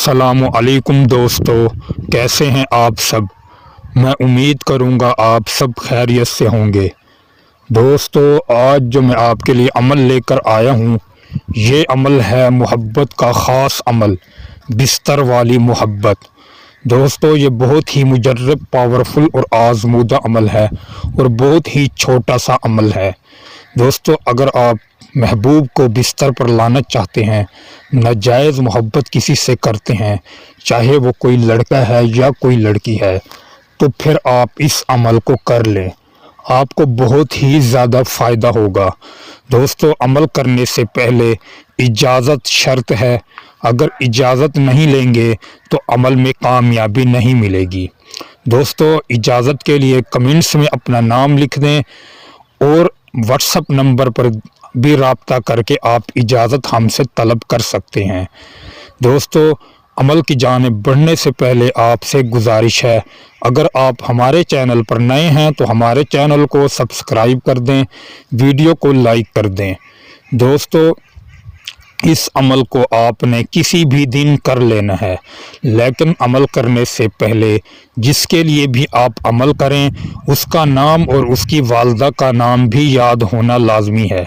السلام علیکم دوستو، کیسے ہیں آپ سب؟ میں امید کروں گا آپ سب خیریت سے ہوں گے۔ دوستو، آج جو میں آپ کے لیے عمل لے کر آیا ہوں، یہ عمل ہے محبت کا خاص عمل، بستر والی محبت۔ دوستو، یہ بہت ہی مجرب، پاورفل اور آزمودہ عمل ہے اور بہت ہی چھوٹا سا عمل ہے۔ دوستو، اگر آپ محبوب کو بستر پر لانا چاہتے ہیں، ناجائز محبت کسی سے کرتے ہیں، چاہے وہ کوئی لڑکا ہے یا کوئی لڑکی ہے، تو پھر آپ اس عمل کو کر لیں، آپ کو بہت ہی زیادہ فائدہ ہوگا۔ دوستو، عمل کرنے سے پہلے اجازت شرط ہے، اگر اجازت نہیں لیں گے تو عمل میں کامیابی نہیں ملے گی۔ دوستو، اجازت کے لیے کمنٹس میں اپنا نام لکھ دیں اور واٹس ایپ نمبر پر بھی رابطہ کر کے آپ اجازت ہم سے طلب کر سکتے ہیں۔ دوستو، عمل کی جانب بڑھنے سے پہلے آپ سے گزارش ہے، اگر آپ ہمارے چینل پر نئے ہیں تو ہمارے چینل کو سبسکرائب کر دیں، ویڈیو کو لائک کر دیں۔ دوستو، اس عمل کو آپ نے کسی بھی دن کر لینا ہے، لیکن عمل کرنے سے پہلے جس کے لیے بھی آپ عمل کریں اس کا نام اور اس کی والدہ کا نام بھی یاد ہونا لازمی ہے۔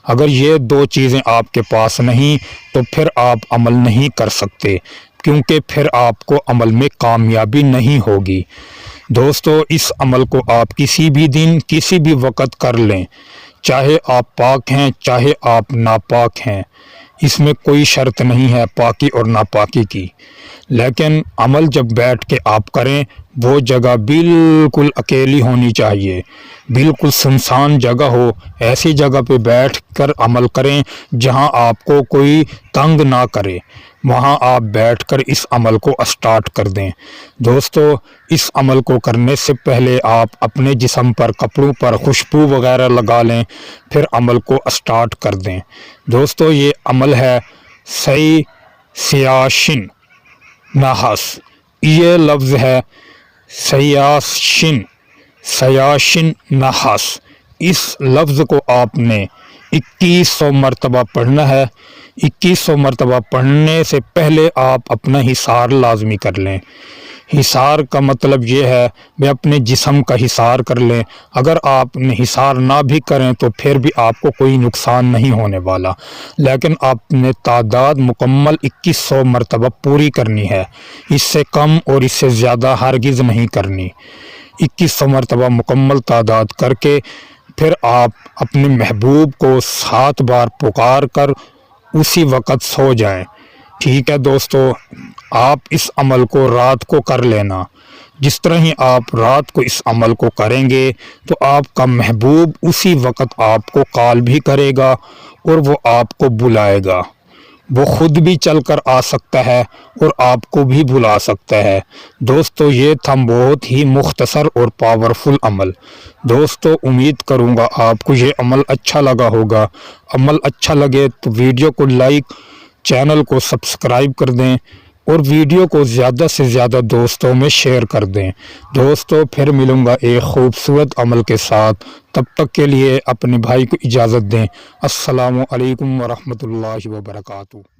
اگر یہ دو چیزیں آپ کے پاس نہیں تو پھر آپ عمل نہیں کر سکتے، کیونکہ پھر آپ کو عمل میں کامیابی نہیں ہوگی۔ دوستو، اس عمل کو آپ کسی بھی دن کسی بھی وقت کر لیں، چاہے آپ پاک ہیں چاہے آپ ناپاک ہیں، اس میں کوئی شرط نہیں ہے پاکی اور ناپاکی کی۔ لیکن عمل جب بیٹھ کے آپ کریں، وہ جگہ بالکل اکیلی ہونی چاہیے، بالکل سنسان جگہ ہو، ایسی جگہ پہ بیٹھ کر عمل کریں جہاں آپ کو کوئی تنگ نہ کرے، وہاں آپ بیٹھ کر اس عمل کو اسٹارٹ کر دیں۔ دوستو، اس عمل کو کرنے سے پہلے آپ اپنے جسم پر، کپڑوں پر خوشبو وغیرہ لگا لیں، پھر عمل کو اسٹارٹ کر دیں۔ دوستو، یہ عمل ہے سیاشن نحس، یہ لفظ ہے سیاشن نحس۔ اس لفظ کو آپ نے 2100 مرتبہ پڑھنا ہے۔ 2100 مرتبہ پڑھنے سے پہلے آپ اپنا حصار لازمی کر لیں۔ حصار کا مطلب یہ ہے کہ اپنے جسم کا حصار کر لیں۔ اگر آپ نے حصار نہ بھی کریں تو پھر بھی آپ کو کوئی نقصان نہیں ہونے والا، لیکن آپ نے تعداد مکمل 2100 مرتبہ پوری کرنی ہے، اس سے کم اور اس سے زیادہ ہرگز نہیں کرنی۔ 2100 مرتبہ مکمل تعداد کر کے پھر آپ اپنے محبوب کو 7 بار پکار کر اسی وقت سو جائیں۔ ٹھیک ہے دوستو، آپ اس عمل کو رات کو کر لینا۔ جس طرح ہی آپ رات کو اس عمل کو کریں گے تو آپ کا محبوب اسی وقت آپ کو کال بھی کرے گا اور وہ آپ کو بلائے گا۔ وہ خود بھی چل کر آ سکتا ہے اور آپ کو بھی بلا سکتا ہے۔ دوستو، یہ تھا بہت ہی مختصر اور پاورفل عمل۔ دوستو، امید کروں گا آپ کو یہ عمل اچھا لگا ہوگا۔ عمل اچھا لگے تو ویڈیو کو لائک، چینل کو سبسکرائب کر دیں اور ویڈیو کو زیادہ سے زیادہ دوستوں میں شیئر کر دیں۔ دوستو، پھر ملوں گا ایک خوبصورت عمل کے ساتھ، تب تک کے لیے اپنے بھائی کو اجازت دیں۔ السلام علیکم ورحمۃ اللہ وبرکاتہ۔